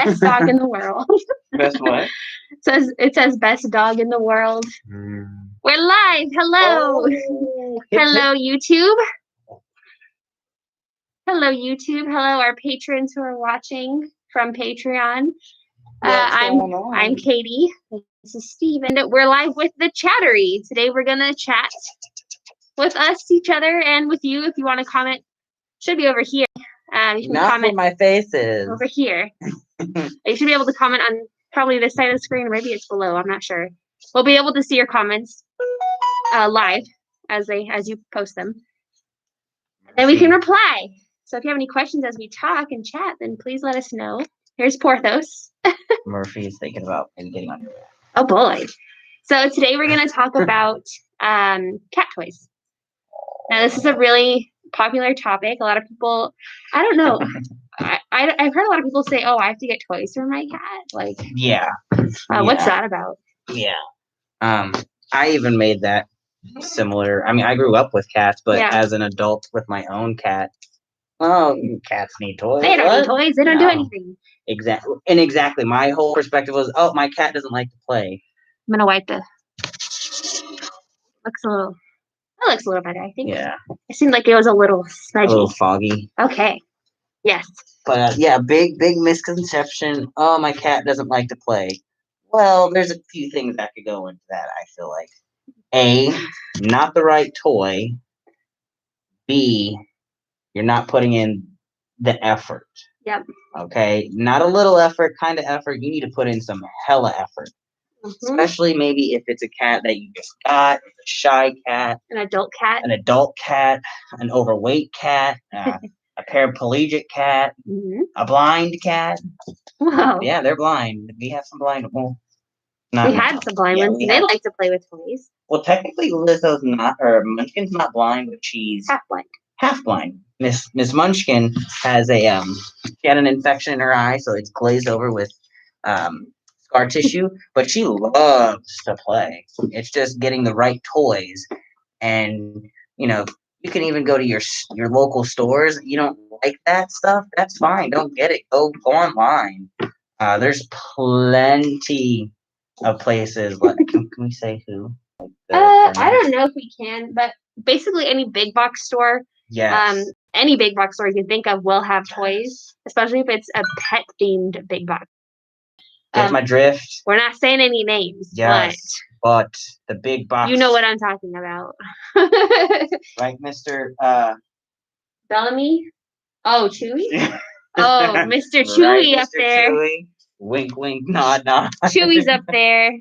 best dog in the world. Best what? It says best dog in the world. We're live. Hello. Oh, Hello, YouTube. Hello, YouTube. Hello, our patrons who are watching from Patreon. I'm Katie. This is Steven. We're live with the Chattery. Today we're gonna chat with us, each other, and with you. If you want to comment, should be over here. You can Not comment where my face is. over here. You should be able to comment on probably this side of the screen, or maybe it's below. I'm not sure. We'll be able to see your comments live as you post them. Then we can reply. So if you have any questions as we talk and chat, then please let us know. Here's Porthos. Murphy is thinking about getting on your back. Oh boy. So today we're going to talk about cat toys. Now this is a really popular topic. A lot of people, I don't know. I've heard a lot of people say, "Oh, I have to get toys for my cat." Like, yeah. What's that about? Yeah. I even made that similar. I mean, I grew up with cats, but as an adult with my own cat, cats need toys. They don't need toys. They don't do anything. Exactly. My whole perspective was, my cat doesn't like to play. I'm gonna wipe the. That looks a little better, I think. Yeah. It seemed like it was a little smudgy. A little foggy. Okay. Yes. But big misconception. Oh, my cat doesn't like to play. Well, there's a few things that could go into that, I feel like. A, not the right toy. B, you're not putting in the effort. Yep. Okay? Not a little effort, kind of effort. You need to put in some hella effort. Mm-hmm. Especially maybe if it's a cat that you just got, a shy cat. An adult cat. An overweight cat. A paraplegic cat, a blind cat. Wow. Yeah, they're blind. We have some blind. Well, we had some blind ones. They like to play with toys. Well, technically, Lizzo's not, or Munchkin's not blind, but she's half blind. Miss Munchkin has she had an infection in her eye, so it's glazed over with scar tissue. But she loves to play. It's just getting the right toys, and you can even go to your local stores. You don't like that stuff? That's fine. Don't get it. Go online. There's plenty of places. Can we say who? I don't know if we can, but basically any big box store. Yes. Any big box store you can think of will have toys, especially if it's a pet themed big box. That's my drift. We're not saying any names. Yes. But the big box. You know what I'm talking about. Like Mr. Bellamy? Oh, Chewy? Oh, Mr. Chewy up there. Chewy. Wink, wink, nod, nod. Chewy's up there.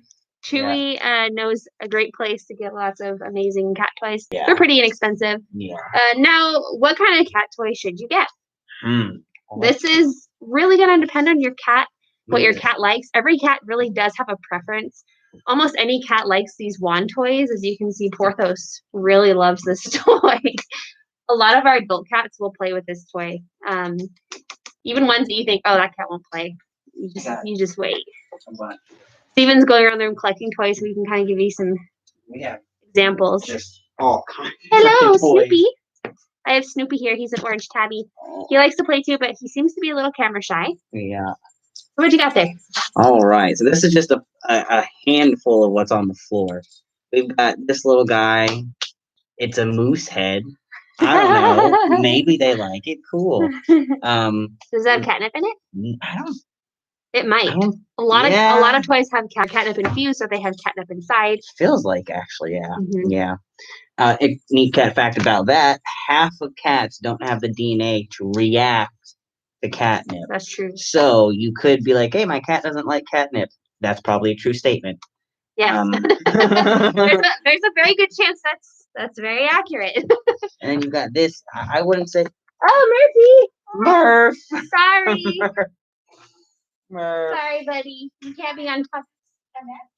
Chewy knows a great place to get lots of amazing cat toys. Yeah. They're pretty inexpensive. Yeah. Now, what kind of cat toy should you get? This is really going to depend on your cat, what your cat likes. Every cat really does have a preference. Almost any cat likes these wand toys. As you can see, Porthos really loves this toy. A lot of our adult cats will play with this toy. Even ones that you think, oh, that cat won't play. You just wait. Steven's going around the room collecting toys, so we can kind of give you some examples. Just all kinds. Hello, Snoopy. I have Snoopy here. He's an orange tabby. He likes to play too, but he seems to be a little camera shy. Yeah. What you got there? All right. So this is just a handful of what's on the floor. We've got this little guy. It's a moose head. I don't know. Maybe they like it. Cool. Does it have catnip in it? I don't. It might. A lot of toys have catnip infused, so they have catnip inside. Feels like actually, yeah. Mm-hmm. Yeah. A neat cat fact about that: half of cats don't have the DNA to react to catnip. That's true. So you could be like, "Hey, my cat doesn't like catnip." That's probably a true statement. Yes. There's a very good chance that's very accurate. And then you've got this. I wouldn't say. Oh, Murphy. Sorry. Murph. Sorry, buddy. You can't be on top of that.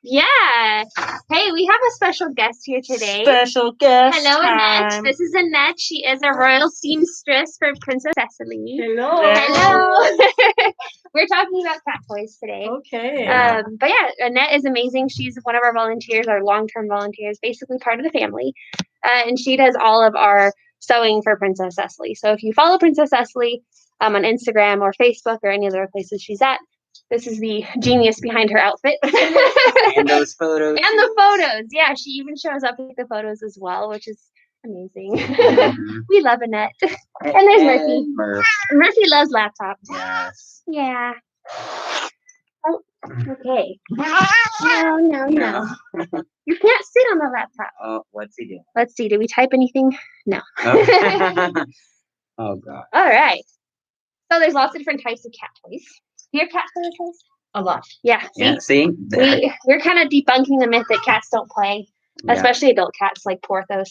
Yeah. Hey, we have a special guest here today. Special guest. Hello, Annette. This is Annette. She is a royal seamstress for Princess Cecily. Hello. We're talking about cat toys today. Okay. But yeah, Annette is amazing. She's one of our volunteers, our long-term volunteers, basically part of the family. And she does all of our sewing for Princess Cecily. So if you follow Princess Cecily, on Instagram or Facebook or any other places she's at. This is the genius behind her outfit. And those photos. And the photos. Yeah, she even shows up with the photos as well, which is amazing. Mm-hmm. We love Annette. And there's Murphy. Murphy loves laptops. Yes. Yeah. Oh, okay. No. You can't sit on the laptop. Oh, what's he doing? Let's see. Did we type anything? No. Oh, oh God. All right. So there's lots of different types of cat toys. Do you have cat toys? A lot. Yeah. See? We're kind of debunking the myth that cats don't play, especially adult cats like Porthos.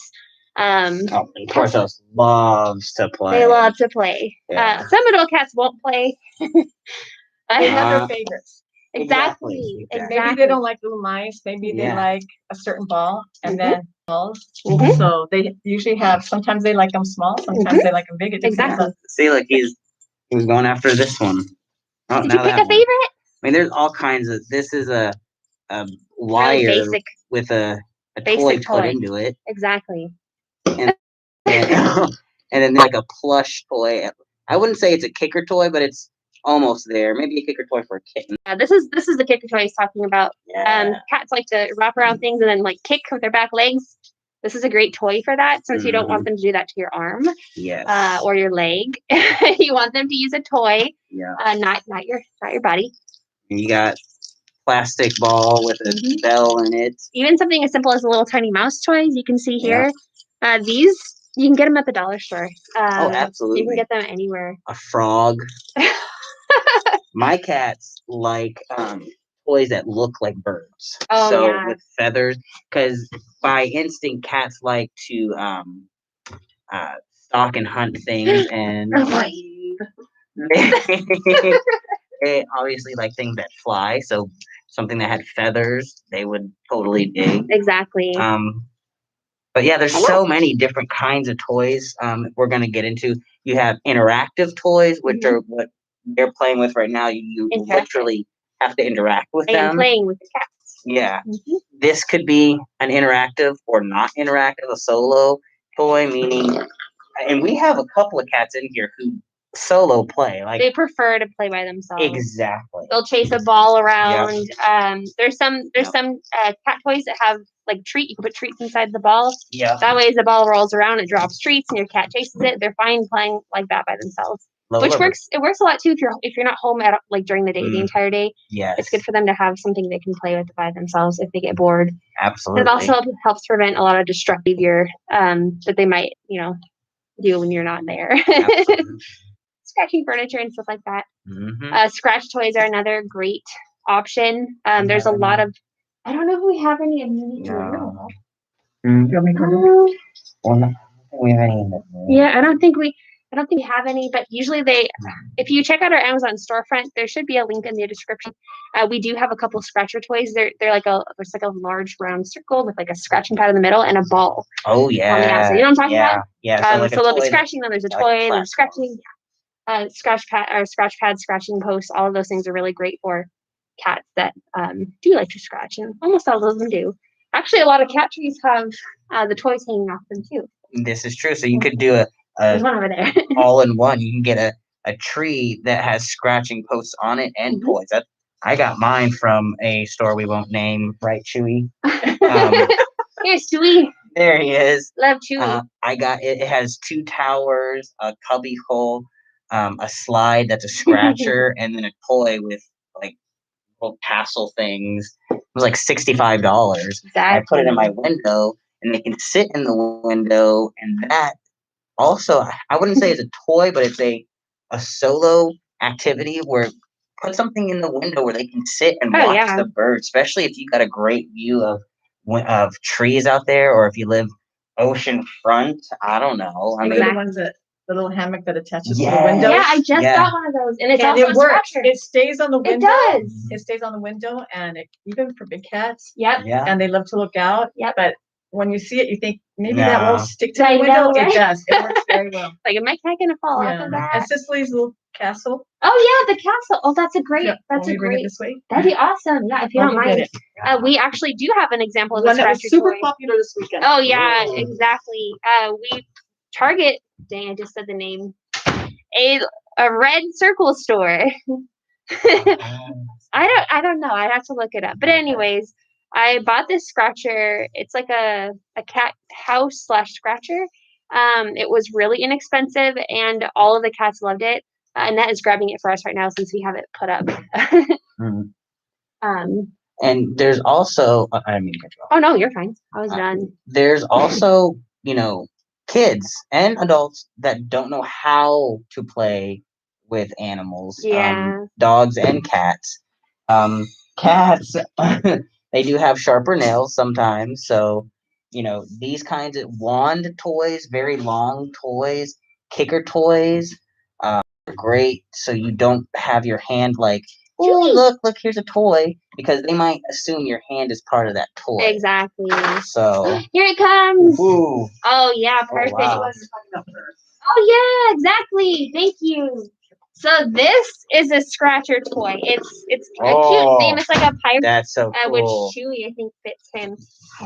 Porthos loves to play. They love to play. Yeah. Some adult cats won't play. They have their favorites. Exactly. Maybe they don't like little mice. Maybe they like a certain ball, and then balls. Mm-hmm. So they usually have. Sometimes they like them small. Sometimes they like them big. Exactly. See, like he was going after this one. Oh, did you pick a favorite? I mean, there's all kinds of. This is a wire really with a toy put into it. Exactly. And then like a plush toy. I wouldn't say it's a kicker toy, but it's almost there. Maybe a kicker toy for a kitten. This is the kicker toy he's talking about. Yeah. Cats like to wrap around things and then like kick with their back legs. This is a great toy for that, since you don't want them to do that to your arm. Yes. Or your leg. You want them to use a toy. Yeah. Not your body. And you got plastic ball with a bell in it. Even something as simple as a little tiny mouse toys you can see here. These you can get them at the dollar store. Oh, absolutely. You can get them anywhere. A frog. My cats like toys that look like birds. Oh, with feathers, because by instinct, cats like to stalk and hunt things, and they obviously like things that fly. So something that had feathers, they would totally dig. Exactly. But yeah, there's so many different kinds of toys. We're gonna get into. You have interactive toys, which are what they're playing with right now. You literally have to interact with them. Playing with the cats. Yeah. This could be an interactive or not interactive, a solo toy, meaning, and we have a couple of cats in here who solo play. Like they prefer to play by themselves. Exactly. They'll chase a ball around. Yep. There's some cat toys that have like treat. You can put treats inside the ball. Yeah. That way, as the ball rolls around, it drops treats, and your cat chases it. They're fine playing like that by themselves. Works. It works a lot too if you're not home at like during the day, the entire day. Yes. It's good for them to have something they can play with by themselves if they get bored. Absolutely. It also helps prevent a lot of destructive behavior that they might do when you're not there. Scratching furniture and stuff like that. Scratch toys are another great option. There's a lot of. I don't know if we have any immediately available. We have any in the room. Yeah, I don't think we have any, but usually if you check out our Amazon storefront, there should be a link in the description. We do have a couple scratcher toys. They're like there's like a large round circle with like a scratching pad in the middle and a ball. Oh yeah. On the outside. You know what I'm talking about? Yeah. So they'll be scratching, then there's a toy, there's scratching. Scratch pads, scratching posts, all of those things are really great for cats that do like to scratch, and almost all of them do. Actually, a lot of cat trees have the toys hanging off them too. This is true. So you could do there's one over there. all in one. You can get a tree that has scratching posts on it and toys. I got mine from a store we won't name, right, Chewy? Here's Chewy. There he is. Love Chewy. I got it. It has 2 towers, a cubby hole, a slide that's a scratcher, and then a toy with like little tassel things. It was like $65. Exactly. I put it in my window, and they can sit in the window, and that also, I wouldn't say it's a toy, but it's a solo activity where put something in the window where they can sit and watch the birds, especially if you got a great view of trees out there, or if you live ocean front. I don't know. The ones the little hammock that attaches to the window. Yeah, I just got one of those, and it's also it works. It stays on the window. It does. It stays on the window, and even for big cats. Yep. Yeah. And they love to look out. Yep. But when you see it, you think maybe that won't stick to the window. It does. It works very well. Like, am my cat gonna fall off of that? And Cicely's little castle. Oh yeah, the castle. Oh, that's a great. That's a bring great. it this way? That'd be awesome. Yeah, if you don't mind. We actually do have an example of a scratcher super toy. popular this weekend. Oh yeah, exactly. We Target. Dang, I just said the name. a red circle store. I don't know. I'd have to look it up. But anyways, I bought this scratcher. It's like a cat house / scratcher. It was really inexpensive, and all of the cats loved it. Annette is grabbing it for us right now since we have it put up. And there's also, I mean, oh no, you're fine. I was done. There's also, kids and adults that don't know how to play with animals. Yeah. Dogs and cats. Cats, they do have sharper nails sometimes. So, these kinds of wand toys, very long toys, kicker toys, are great. So you don't have your hand like, oh, look, here's a toy, because they might assume your hand is part of that toy. Exactly. So here it comes. Ooh. Oh yeah, perfect. Oh, wow. Oh yeah, exactly. Thank you. So this is a scratcher toy. It's a cute theme. It's like a pirate. That's so cool. Which Chewy I think fits him.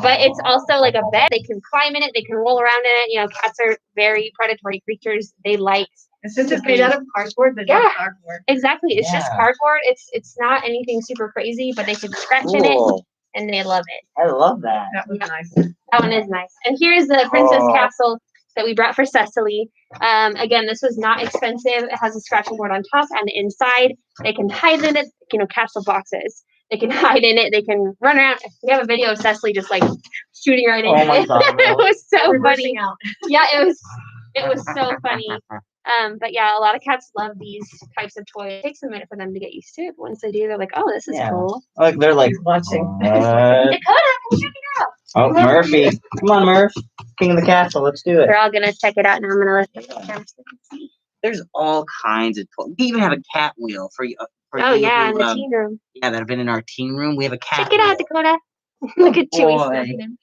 But it's also like a bed. They can climb in it. They can roll around in it. Cats are very predatory creatures. They like. And since it's made out of cardboard, then cardboard. Exactly. It's just cardboard. It's not anything super crazy, but they can scratch in it and they love it. I love that. That was nice. That one is nice. And here's the Princess Castle that we brought for Cecily. Again, this was not expensive. It has a scratching board on top and inside. They can hide in it, castle boxes. They can hide in it. They can run around. We have a video of Cecily just like shooting right into it. It was so funny. Yeah, it was so funny. But yeah, a lot of cats love these types of toys. It takes a minute for them to get used to it. But once they do, they're like, "Oh, this is cool." Like they're like watching. Dakota, come check it out. Oh, Murphy, come on, Murph, King of the Castle. Let's do it. We're all gonna check it out, and I'm gonna let the camera so can see. There's all kinds of toys. We even have a cat wheel for you. Oh yeah, in the teen room. Yeah, that have been in our teen room. We have a cat. Check it out, Dakota. Look at Chewy smoking him.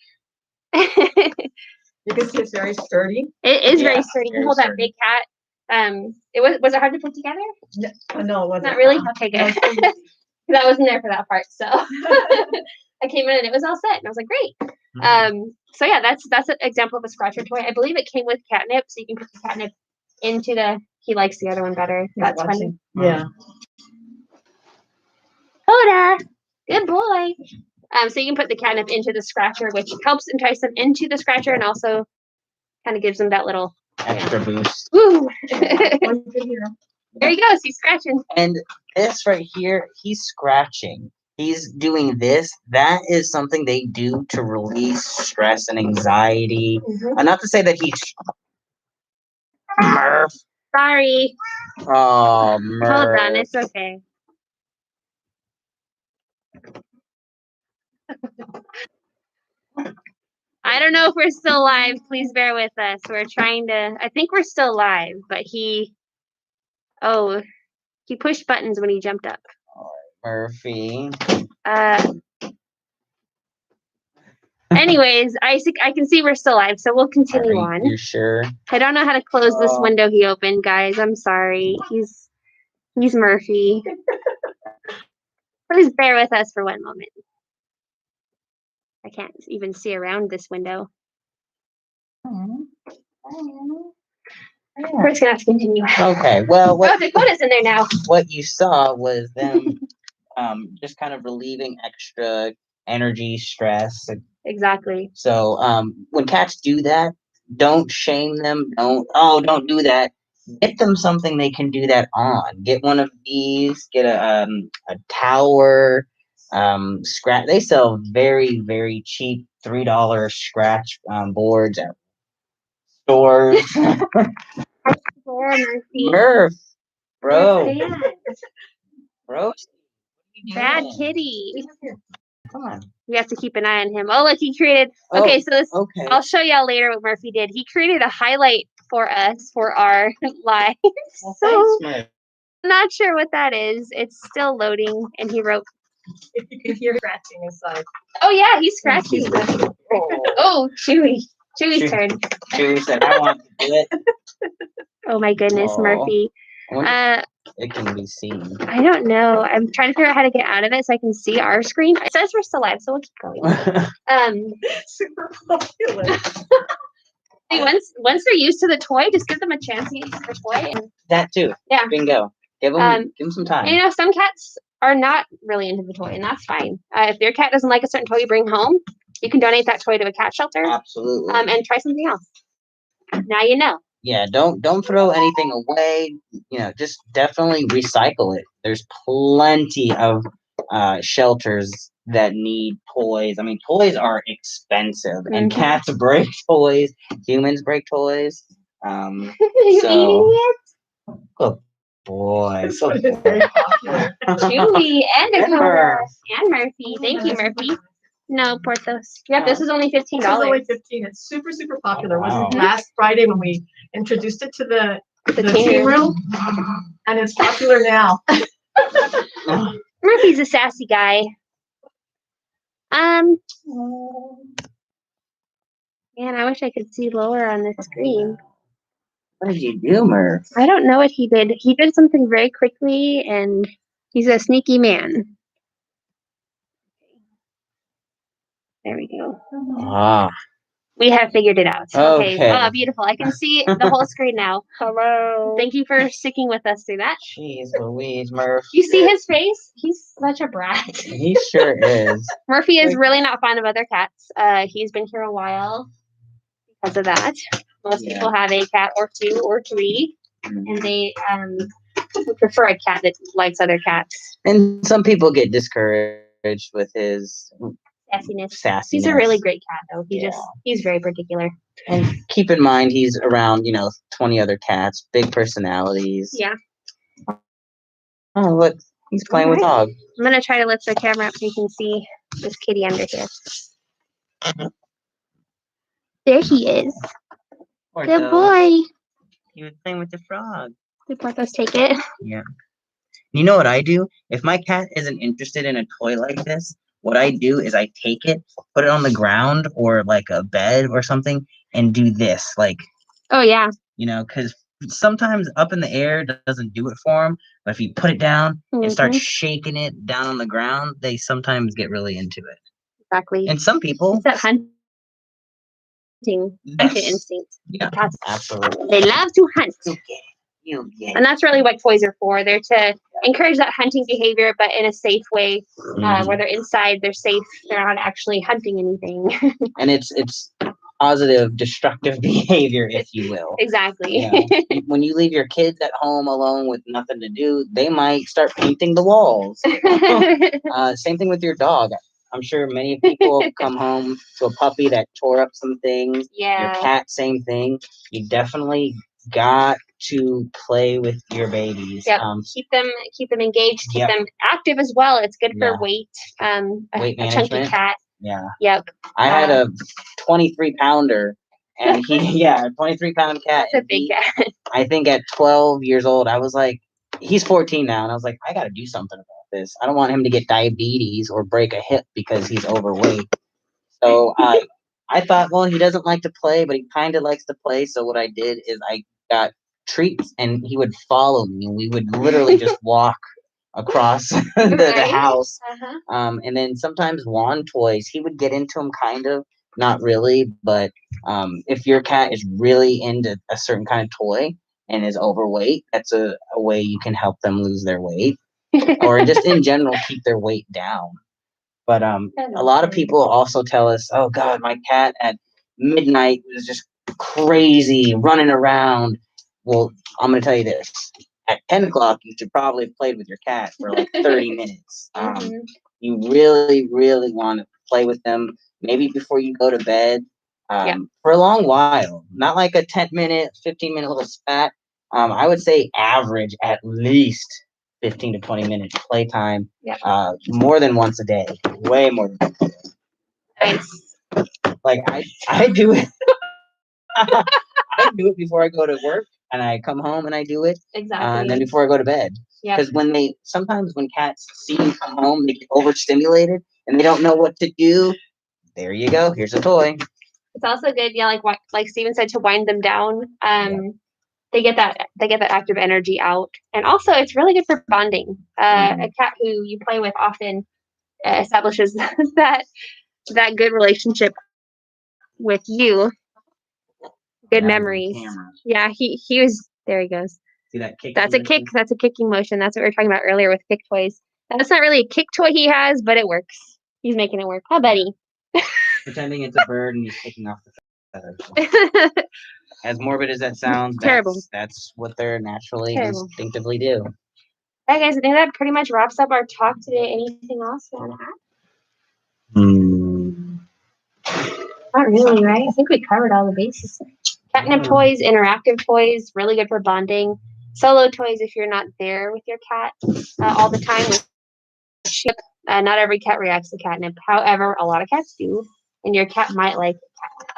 You can see it's very sturdy. It is very sturdy. You hold that big cat. Was it hard to put together? No, it wasn't. Not really. Okay, good. Because I wasn't there for that part, so I came in and it was all set, and I was like, great. So yeah, that's an example of a scratcher toy. I believe it came with catnip, so you can put the catnip into the. He likes the other one better. That's funny. Yeah. Hoda, good boy. So you can put the catnip into the scratcher, which helps entice them into the scratcher, and also kind of gives them that little extra boost. Woo! There he goes. He's scratching. And this right here, he's scratching. He's doing this. That is something they do to release stress and anxiety. Not to say that he's Murph. Sorry. Oh, Murph. Hold on. It's okay. I don't know if we're still live. Please bear with us. We're trying to. I think we're still live, but he pushed buttons when he jumped up. Murphy. Anyways, I can see we're still live, so we'll continue on. You sure? I don't know how to close this window he opened, guys. I'm sorry. He's Murphy. Please bear with us for one moment. I can't even see around this window. We're just gonna have to continue. Okay. Well, Dakota's in there now. What you saw was them just kind of relieving extra energy, stress. Exactly. So when cats do that, don't shame them. Don't do that. Get them something they can do that on. Get one of these. Get a tower. Scratch. They sell very, very cheap $3 scratch boards at stores. Murph, bro. Bro. Bad kitty. Come on. We have to keep an eye on him. Oh, look, he created. Okay, so this. Okay. I'll show y'all later what Murphy did. He created a highlight for us for our live. Well, so thanks, I'm not sure what that is. It's still loading, and he wrote. If you could hear scratching inside. Oh yeah, he's scratching. Oh, Chewy's turn. Chewy said, "I want to do it." Oh my goodness, Murphy. It can be seen. I don't know. I'm trying to figure out how to get out of it so I can see our screen. It says we're still live, so we'll keep going. Super popular. Once they're used to the toy, just give them a chance to use the toy. And, that too. Yeah. Bingo. Give them some time. And, you know, some cats are not really into the toy, and that's fine. If your cat doesn't like a certain toy you bring home, you can donate that toy to a cat shelter. Absolutely. And try something else. Now you know. Yeah, don't throw anything away. You know, just definitely recycle it. There's plenty of shelters that need toys. I mean, toys are expensive, and cats break toys. Humans break toys. Are you eating it? Good boy. So very popular. Chewy and Dakota and Murphy. Thank you, Murphy. No, Porthos. Yep, this is only $15. This is only $15. It's super, super popular. Wow. Was last Friday when we introduced it to the teen room, and it's popular now. Murphy's a sassy guy. Man, I wish I could see lower on the screen. What did you do, Murph? I don't know what he did. He did something very quickly, and he's a sneaky man. There we go. Ah. We have figured it out. Okay. Oh, beautiful. I can see the whole screen now. Hello. Thank you for sticking with us through that. Jeez Louise, Murph. You see his face? He's such a brat. He sure is. Murphy is really not fond of other cats. He's been here a while because of that. Most people have a cat or two or three, and they prefer a cat that likes other cats. And some people get discouraged with his sassiness. He's a really great cat, though. He's very particular. And keep in mind, he's around 20 other cats, big personalities. Yeah. Oh, look, he's playing with dog. I'm gonna try to lift the camera up so you can see this kitty under here. There he is. Good boy. He was playing with the frog. Did Porthos take it? Yeah. You know what I do? If my cat isn't interested in a toy like this, what I do is I take it, put it on the ground or like a bed or something, and do this. Oh, yeah. Because sometimes up in the air doesn't do it for them. But if you put it down and start shaking it down on the ground, they sometimes get really into it. Exactly. And some people. It's that hunting instinct. Yeah, absolutely. They love to hunt. You get it. And that's really what toys are for. They're to encourage that hunting behavior, but in a safe way, where they're inside, they're safe. They're not actually hunting anything. And it's positive, destructive behavior, if you will. Exactly. When you leave your kids at home alone with nothing to do, they might start painting the walls. Same thing with your dog. I'm sure many people come home to a puppy that tore up some things. Yeah. Your cat, same thing. You definitely got to play with your babies. Yep. Keep them engaged, keep them active as well. It's good for weight. Weight a chunky cat. Yeah. Yep. I had a 23-pounder, and a 23-pound cat. That's a big cat. I think at 12 years old, I was like, he's 14 now, and I was like, I got to do something about this. I don't want him to get diabetes or break a hip because he's overweight. So I thought, well, he doesn't like to play, but he kind of likes to play. So what I did is I got treats, and he would follow me, and we would literally just walk across the house. And then sometimes lawn toys, he would get into them, kind of, not really, but if your cat is really into a certain kind of toy and is overweight, that's a way you can help them lose their weight or just in general keep their weight down. But a lot of people also tell us, oh God, my cat at midnight was just crazy running around. Well, I'm going to tell you this. At 10 o'clock, you should probably have played with your cat for like 30 minutes. You really, really want to play with them, maybe before you go to bed, for a long while. Not like a 10-minute, 15-minute little spat. I would say average at least 15 to 20 minutes playtime, more than once a day. Way more than once a day. Nice. Like, I do it. I do it before I go to work, and I come home and I do it. Exactly. And then before I go to bed. Because sometimes when cats see you come home, they get overstimulated and they don't know what to do. There you go. Here's a toy. It's also good, like Steven said, to wind them down. They get that active energy out, and also it's really good for bonding. A cat who you play with often establishes that good relationship with you. Good memories. Yeah, he was. There he goes. See that kick? That's a kick. That's a kicking motion. That's what we were talking about earlier with kick toys. That's not really a kick toy he has, but it works. He's making it work. Hi, buddy. Pretending it's a bird and he's kicking off the feathers. As morbid as that sounds, that's what they're naturally instinctively do. All right, guys. I think that pretty much wraps up our talk today. Anything else you want to add? Not really, right? I think we covered all the bases. Catnip toys, interactive toys, really good for bonding. Solo toys if you're not there with your cat all the time. Not every cat reacts to catnip. However, a lot of cats do, and your cat might like catnip.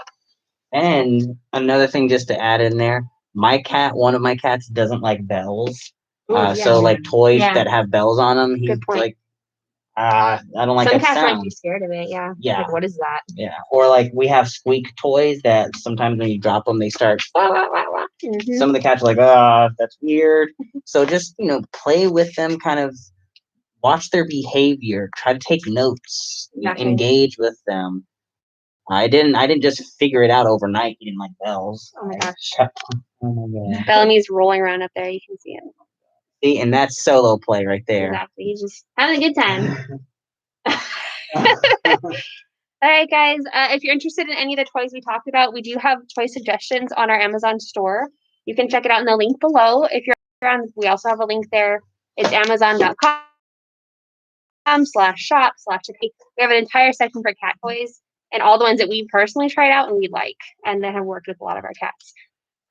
And another thing just to add in there, one of my cats doesn't like bells. So like toys that have bells on them, he's like, I don't like that sound. Some cats might be scared of it, yeah. Like, what is that? Yeah. Or like we have squeak toys that sometimes when you drop them, they start. Some of the cats are like, that's weird. So just, play with them, kind of watch their behavior, try to take notes, engage with them. I didn't just figure it out overnight. He didn't like bells. Oh my gosh. Bellamy's rolling around up there. You can see him. See, and that's solo play right there. Exactly. He's just having a good time. All right, guys. If you're interested in any of the toys we talked about, we do have toy suggestions on our Amazon store. You can check it out in the link below. If you're on, we also have a link there. It's amazon.com/shop/. We have an entire section for cat toys and all the ones that we personally tried out and we like and that have worked with a lot of our cats.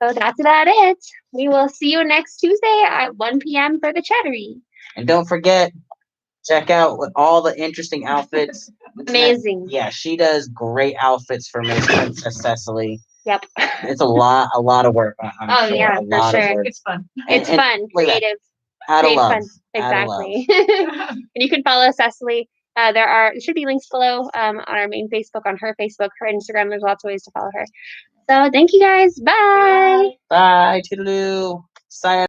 So that's about it. We will see you next Tuesday at 1 p.m. for the Chattery. And don't forget, check out all the interesting outfits. Amazing. Yeah, she does great outfits for Miss Princess Cecily. Yep. It's a lot of work. Yeah, for sure. It's fun. It's fun, creative. Out of love. Fun. Exactly. And you can follow Cecily. There should be links below on our main Facebook, on her Facebook, her Instagram. There's lots of ways to follow her. So thank you guys. Bye. Bye. Toodaloo. Sayonara.